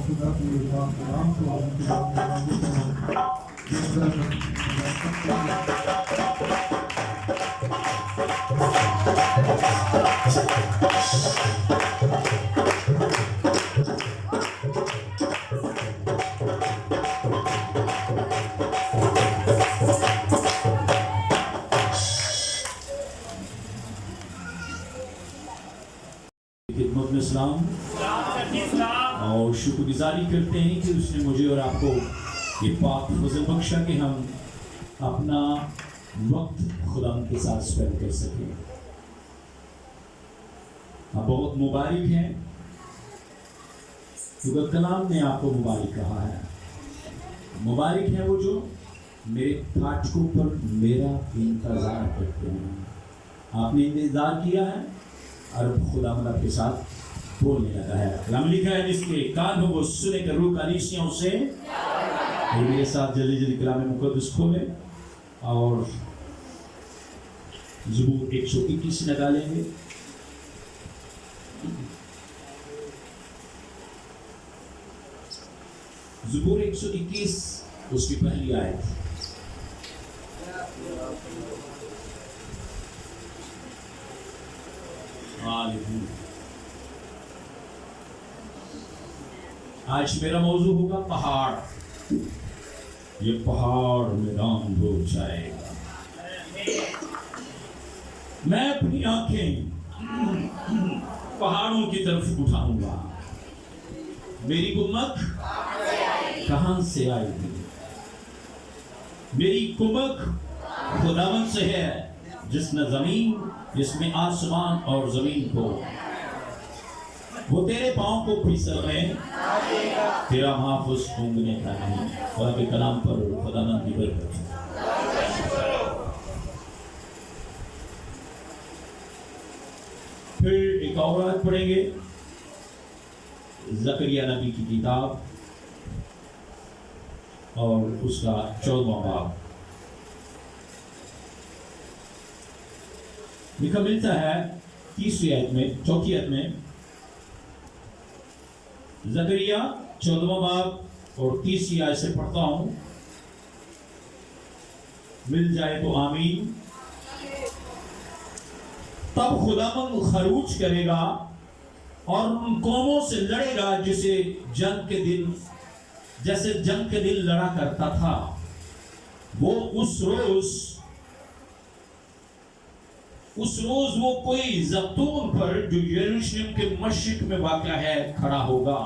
خدا کے پاک کلام کو ان کے خدمت میں سلام اور شکر گزاری کرتے ہیں کہ اس نے مجھے اور آپ کو یہ پاک فضل بخشا کہ ہم اپنا وقت خدا کے ساتھ سپینڈ کر سکیں. آپ بہت مبارک ہیں کیونکہ کلام نے آپ کو مبارک کہا ہے. مبارک ہیں وہ جو میرے پھاٹکوں پر میرا انتظار کرتے ہیں. آپ نے انتظار کیا ہے اور خدا مدد کے ساتھ بولنے لگا ہے. کلام لکھا ہے جس کے کان ہو وہ سنے کر روح کلیسیوں سے. میرے ساتھ جلدی جلدی کلام مقدس کھولیں اور زبور 121 نکالیں گے. زبور 121 اس کی پہلی آیت. آج میرا موضوع ہوگا پہاڑ. یہ پہاڑ میدان ہو جائے گا. میں اپنی آنکھیں پہاڑوں کی طرف اٹھاؤں گا. میری کمک کہاں سے آئے گی؟ میری کمک خداوند سے ہے جس نے زمین، جس میں آسمان اور زمین کو. وہ تیرے پاؤں کو پھسلنے، تیرا محافظ گھومنے کا نہیں. خدا کے کلام پر خداوند کی برکت. پھر ایک اور آیت پڑھیں گے زکریا نبی کی کتاب اور اس کا 14واں باب. لکھا ملتا ہے 30ویں آیت میں، 4 آیت میں. زکریا 14واں باب اور 30 آیت سے پڑھتا ہوں. مل جائے تو آمین. تب خداوند خروج کرے گا اور ان قوموں سے لڑے گا جیسے جنگ کے دن لڑا کرتا تھا. وہ اس روز وہ کوئی زیتون پر جو یروشلم کے مشرق میں واقع ہے کھڑا ہوگا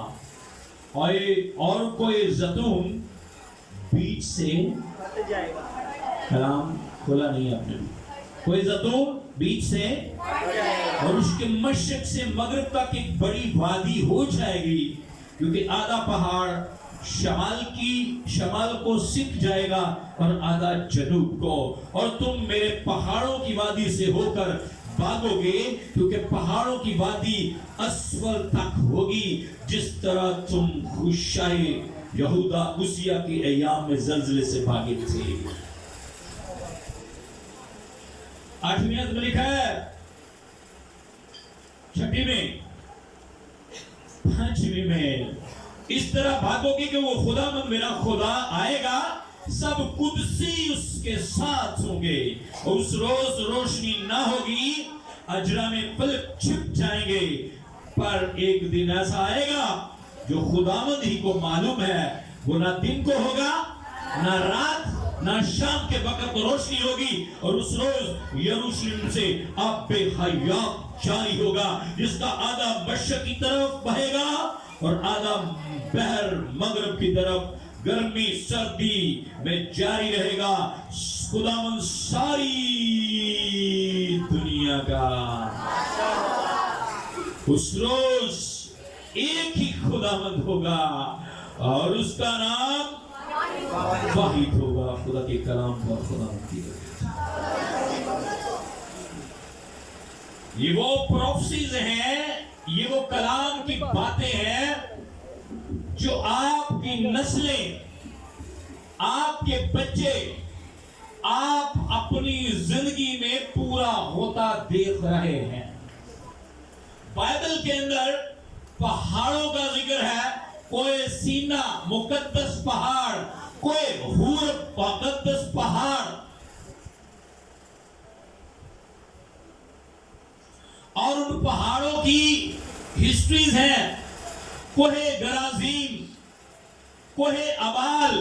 اور کوئی زیتون بیچ سے کٹ جائے گا. کلام کھولا نہیں آپ نے. کوئی زیتون بیچ سے اور اس کے مشرق سے مغرب تک ایک بڑی وادی ہو جائے گی کیونکہ آدھا پہاڑ شمال کو سکھ جائے گا اور آدھا جنوب کو. اور تم میرے پہاڑوں کی وادی سے ہو کر بھاگو گے کیونکہ پہاڑوں کی وادی اسفل تک ہوگی جس طرح تم خوشائے یہودا عزیہ کی ایام میں زلزلے سے بھاگے تھے. 8ویں آیت میں لکھا ہے 6 میں 5 میں اس طرح بھاگو گے کہ وہ خداوند میرا خدا آئے گا. سب قدسی اس کے ساتھ ہوں گے. اس روز روشنی نہ ہوگی، اجرا میں پلک چھپ جائیں گے. پر ایک دن ایسا آئے گا جو خداوند ہی کو معلوم ہے. وہ نہ دن کو ہوگا نہ رات نہ شام کے وقت روشنی ہوگی. اور اس روز یروشلم سے آب حیات جاری ہوگا جس کا آدھا مشرق کی طرف بہے گا اور آدھا بحر مغرب کی طرف. گرمی سردی میں جاری رہے گا. خداوند ساری دنیا کا. اس روز ایک ہی خداوند ہوگا اور اس کا نام واحد ہوگا. خدا کے کلام پر خداوند کی برکت. یہ وہ پروفیسیز ہیں، یہ وہ کلام کی باتیں ہیں جو آپ کی نسلیں، آپ کے بچے، آپ اپنی زندگی میں پورا ہوتا دیکھ رہے ہیں. بائبل کے اندر پہاڑوں کا ذکر ہے کوئی سینا مقدس پہاڑ، کوئی ہور مقدس پہاڑ، اور ان پہاڑوں کی ہسٹریز ہیں. کوہ گرازیم، کوہ ابال،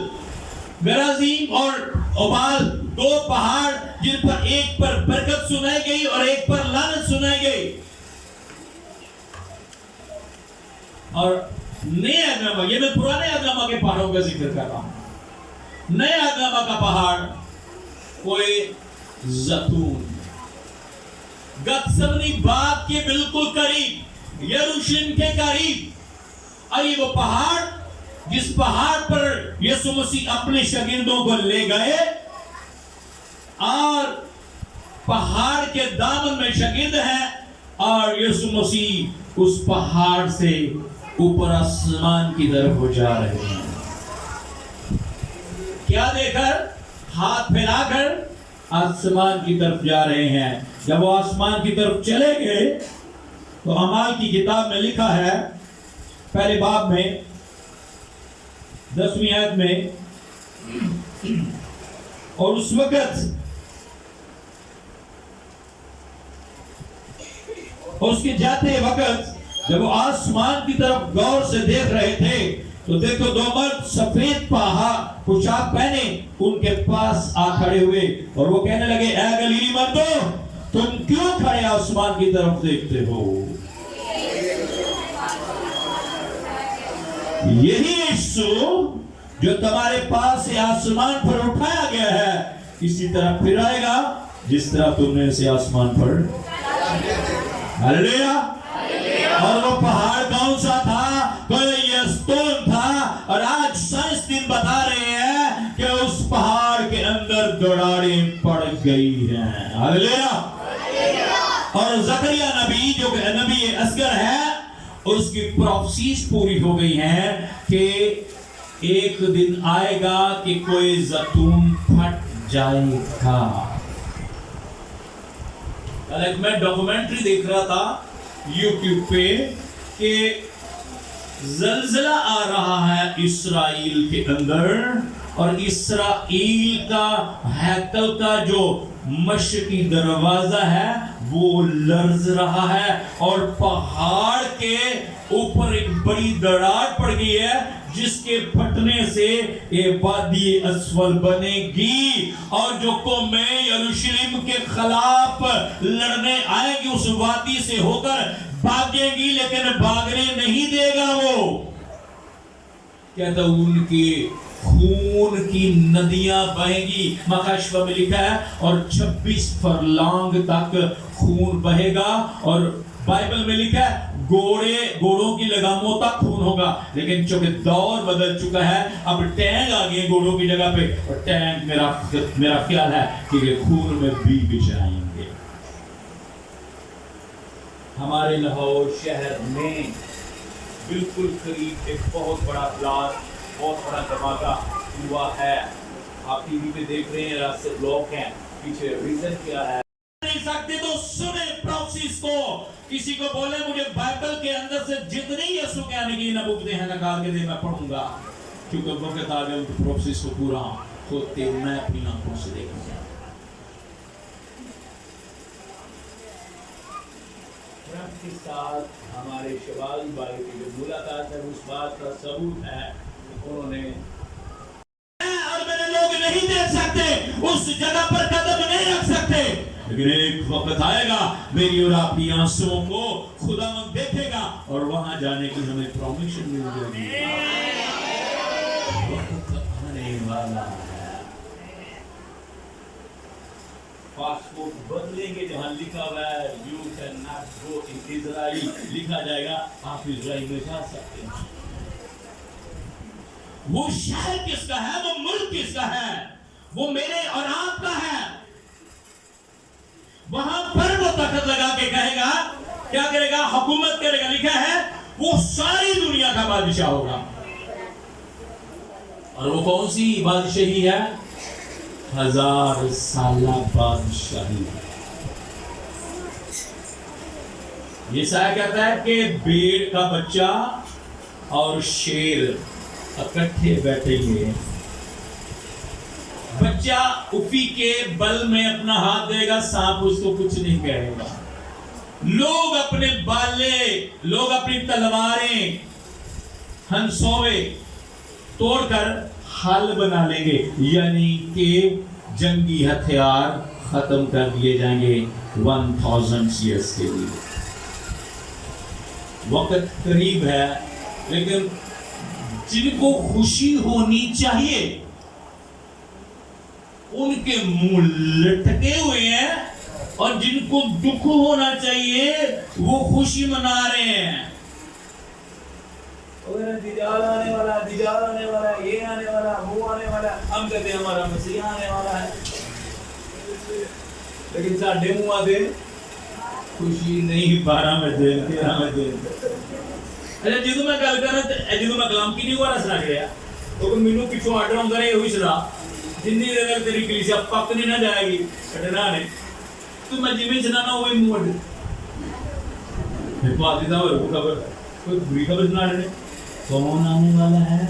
گرازیم اور ابال دو پہاڑ جن پر ایک پر برکت سنائی گئی اور ایک پر لعنت سنائی گئی. اور نئے اہدنامہ، یہ میں پرانے اہدنامہ کے پہاڑوں کا ذکر کر رہا ہوں. نئے اہدنامہ کا پہاڑ کوئی زیتون، گتسمنی باغ کے بالکل قریب، یروشلم کے قریب. اور یہ وہ پہاڑ جس پہاڑ پر یسوع مسیح اپنے شاگردوں کو لے گئے، اور پہاڑ کے دامن میں شاگرد ہیں، اور یسوع مسیح اس پہاڑ سے اوپر آسمان کی طرف ہو جا رہے ہیں. کیا دے کر؟ ہاتھ پھیلا کر آسمان کی طرف جا رہے ہیں. جب وہ آسمان کی طرف چلے گئے تو اعمال کی کتاب میں لکھا ہے پہلے باب میں 10ویں آیت میں، اور اس وقت اس کے جاتے وقت جب وہ آسمان کی طرف غور سے دیکھ رہے تھے تو دیکھو دو مرد سفید پوشاک پہنے ان کے پاس آ کھڑے ہوئے، اور وہ کہنے لگے، اے گلیلی مردو، تم کیوں کھڑے آسمان کی طرف دیکھتے ہو؟ یہی یسوع جو تمہارے پاس سے آسمان پر اٹھایا گیا ہے اسی طرح پھر آئے گا جس طرح تم نے اسے آسمان پر. ہلیلویا. اور وہ پہاڑ کون سا تھا؟ کوئی یستون تھا. اور آج سائنسدان بتا رہے ہیں کہ اس پہاڑ کے اندر دوڑاڑیں پڑ گئی ہیں. ہلیلویا. اور زکریا نبی جو کہ نبی اصغر ہے، اس کی پروفیسیز پوری ہو گئی ہیں کہ ایک دن آئے گا کہ کوئی زیتون پھٹ جائے گا. ایک میں ڈاکومنٹری دیکھ رہا تھا یوٹیوب پہ کہ زلزلہ آ رہا ہے اسرائیل کے اندر، اور اسرائیل کا ہیکل کا جو مشرقی دروازہ ہے وہ لرز رہا ہے، اور پہاڑ کے اوپر ایک بڑی دراڑ پڑ گئی ہے جس کے پھٹنے سے یہ وادی اسفل بنے گی، اور جو قومیں یروشلم کے خلاف لڑنے آئے گی اس وادی سے ہو کر بھاگیں گی، لیکن بھاگنے نہیں دے گا. وہ کہتا ان کی خون کی ندیاں بہیں گی. مکاشفہ میں لکھا ہے اور 26 فرلانگ تک خون بہے گا. اور بائبل میں لکھا ہے گھوڑوں کی لگاموں تک خون ہوگا. لیکن چونکہ دور بدل چکا ہے، اب ٹینک آ گئے گھوڑوں کی جگہ پہ، اور ٹینک میرا خیال ہے کہ یہ خون میں بھی جائیں گے. ہمارے لاہور شہر میں بالکل قریب ایک بہت بڑا بلاسٹ، بہت بڑا دھماکہ ہوا ہے. آپ ٹی وی پہ دیکھ رہے ہیں، راستے بلاک ہیں. پیچھے ریزن کیا ہے نہیں سکتے تو سنیں پروفیسیز کو. کسی کو بولے مجھے بائبل کے اندر سے جتنی یسوع کے آنے کی نبوتیں ہیں نکال کے دے، میں پڑھوں گا، کیونکہ وقت آ گیا ان پروفیسیز کو پورا ہوتے میں اپنی آنکھوں سے دیکھوں گا. رب کے ساتھ ہمارے شوالی بھائی کی جو ملاقات ہے اس بات کا ثبوت ہے انہوں نے، اور میرے لوگ نہیں دیکھ سکتے، اس جگہ پر قدم نہیں رکھ سکتے، لیکن ایک وقت آئے گا میری اور آپ کی آنسوؤں کو خداوند دیکھے گا اور وہاں جانے کی ہمیں پرمیشن مل جائے گی. وقت آنے والا ہے. پاسپورٹ بدلیں گے، جہاں لکھا ہوا ہے یو کین ناٹ گو ان اسرائیل، لکھا جائے گا آپ اسرائیل میں جا سکتے ہیں. وہ شہر کس کا ہے؟ وہ ملک کس کا ہے؟ وہ میرے اور آپ کا ہے. وہاں پر وہ تخت لگا کے کہے گا، کیا کرے گا؟ حکومت کرے گا. لکھا ہے وہ ساری دنیا کا بادشاہ ہوگا. اور وہ کون سی بادشاہی ہے؟ 1000 سالہ بادشاہی. یہ سایہ کہتا ہے کہ بھیڑ کا بچہ اور شیر اکٹھے بیٹھیں گے. بچہ افی کے بل میں اپنا ہاتھ دے گا, سانپ اس کو کچھ نہیں کہے گا. لوگ اپنے بالے, لوگ اپنی تلواریں, ہنسوے توڑ کر حل بنا لیں گے, یعنی کہ جنگی ہتھیار ختم کر دیے جائیں گے 1000 ایئرس کے لیے. وقت قریب ہے, لیکن جن کو خوشی ہونی چاہیے ان کے منہ لٹکے ہوئے ہیں, اور جن کو دکھ ہونا چاہیے وہ خوشی منا رہے ہیں. دیجال آنے والا, دیجال آنے والا, یہ آنے والا, وہ آنے والا, ہم کہتے ہیں ہمارا مسیح آنے والا ہے, لیکن ساڈے منہ آتے خوشی نہیں. 12 بجے 13 بجے. اچھا جدو میں گل کرا, جدو میں کلام کی نہیں ہوا رہا سنا گیا, تو مینوں پچھوں آرڈر آਉਂਦਾ رہے وہی سنا, جنی دیر تک تیری کلیسیا پک نہیں نہ جائے گی کٹنا نے, تو میں جویں سنانا وہی منہ اڈ. میرے آتی تھا خبر, کوئی بری خبر سنا رہے کون آنے والا ہے,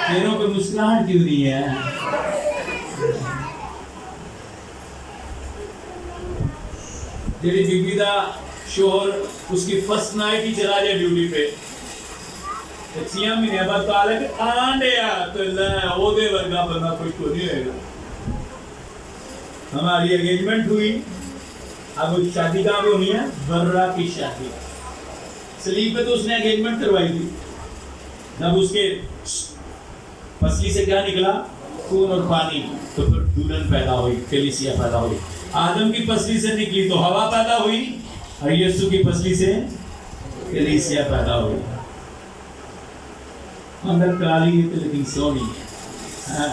چہروں پہ مسکراہٹ کیوں نہیں ہے. تیری بیوی دا شوہر اس کی فرسٹ نائٹ ہی چلا جائے ڈیوٹی پہ, 6 مہینے بعد کال ہے کہ آنڈیا, تو اللہ وہ دے ورگا بندہ کوئی تو نہیں ہوئے گا. ہماری انگیجمنٹ ہوئی, اب شادی کہاں پہ ہونی ہے, برا کی شادی. سلیب پہ تو اس نے انگیجمنٹ کروائی تھی. جب اس کے پسلی سے کیا نکلا, خون اور پانی, تو پھر دلہن پیدا ہوئی, کلیسیا پیدا ہوئی. آدم کی پسلی سے نکلی تو ہوا پیدا ہوئی, اور یسوع کی پسلی سے کلیسیا پیدا ہوئی. اندر کالی ہے لیکن سونی ہے.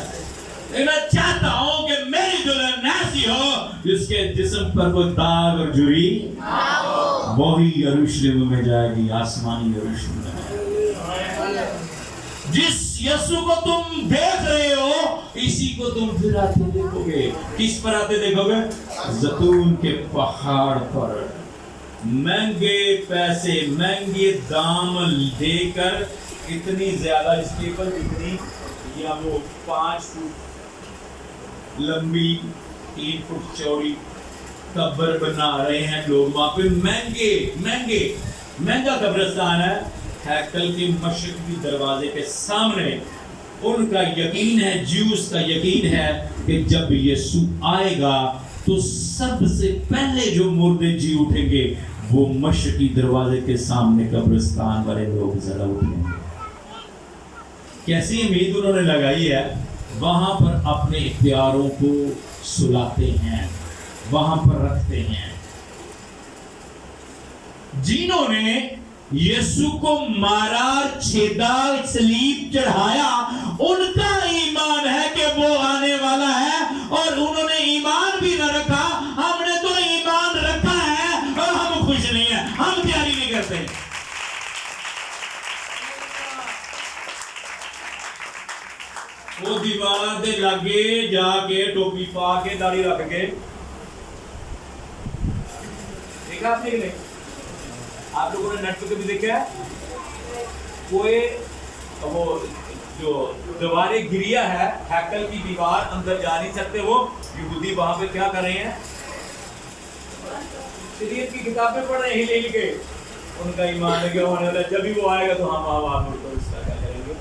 میں چاہتا ہوں کہ میری دلہن ایسی ہو جس کے جسم پر کوئی داغ اور جھری نہ ہو. وہی یروشلم میں جائے گی, آسمانی یروشلم میں. جس یسوع کو تم دیکھ رہے ہو اسی کو تم پھر آتے دیکھو گے. کس پر آتے دیکھو گے؟ زیتون کے پہاڑ پر. مہنگے پیسے, مہنگے دام دے کر, اتنی زیادہ اسٹیبل, اتنی یا وہ 5 فٹ لمبی 3 فٹ چوڑی قبر بنا رہے ہیں لوگ وہاں پہ. مہنگا قبرستان ہے, ہیکل کے مشرقی دروازے کے سامنے. ان کا یقین ہے, جیوز کا یقین ہے کہ جب یسوع آئے گا تو سب سے پہلے جو مردے جی اٹھیں گے وہ مشرقی دروازے کے سامنے قبرستان والے لوگ ذرا اٹھیں گے. کیسی امید انہوں نے لگائی ہے, وہاں پر اپنے اختیاروں کو سلاتے ہیں, وہاں پر رکھتے ہیں. جنہوں نے یسوع کو مارا, چھیدا, سلیب چڑھایا, ان کا ایمان ہے کہ وہ آنے والا ہے, اور انہوں نے ایمان بھی نہ رکھا. ہم نے تو ایمان رکھا ہے اور ہم خوش نہیں ہیں, ہم تیاری نہیں کرتے. وہ دیوار دے لگے جا کے ٹوپی پا کے داڑھی رکھ کے, دیکھا آپ نے کہ نہیں؟ آپ لوگوں نے نیٹ پہ بھی دیکھا ہے, کوئی وہ جو دیواریں گریا ہے, ہیکل کی دیوار, اندر جا نہیں سکتے وہ یہودی. وہاں پہ کیا کر رہے ہیں, شریعت کی کتابیں پڑھ رہے ہیں ہل کے. ان کا ایمان ہے کہ ہونے والا, جب بھی وہ آئے گا تو ہم آواز مل کر اس کا کیا کریں گے.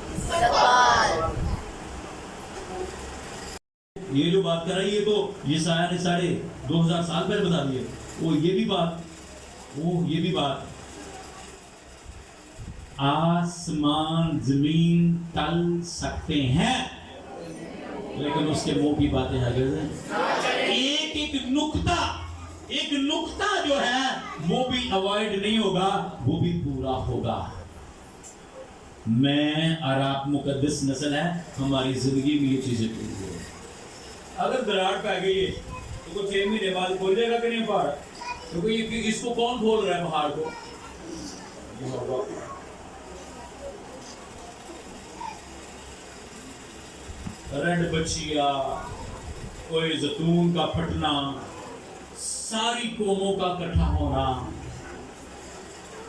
یہ جو بات کر رہی ہے تو یہ سایہ نے 2500 سال پہلے بتا دیے. وہ یہ بھی بات آسمان زمین ٹل سکتے ہیں, لیکن اس کے منہ کی باتیں ہرگز ہیں. ایک نقطہ جو ہے وہ بھی اوائڈ نہیں ہوگا, وہ بھی پورا ہوگا. میں اور آپ مقدس نسل ہے, ہماری زندگی میں یہ چیزیں پوری ہو. اگر دراڑ پہ گئی ہے تو کوئی 6 مہینے بعد کھول جائے گا کہ نہیں پہاڑ؟ کیونکہ اس کو کون کھول رہا ہے پہاڑ کو؟ رڈ بچیا, کوئی زیتون کا پھٹنا, ساری قوموں کا اکٹھا ہونا.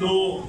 2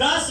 10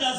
10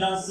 10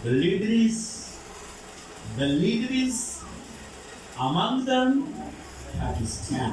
The leader is among them Pakistan.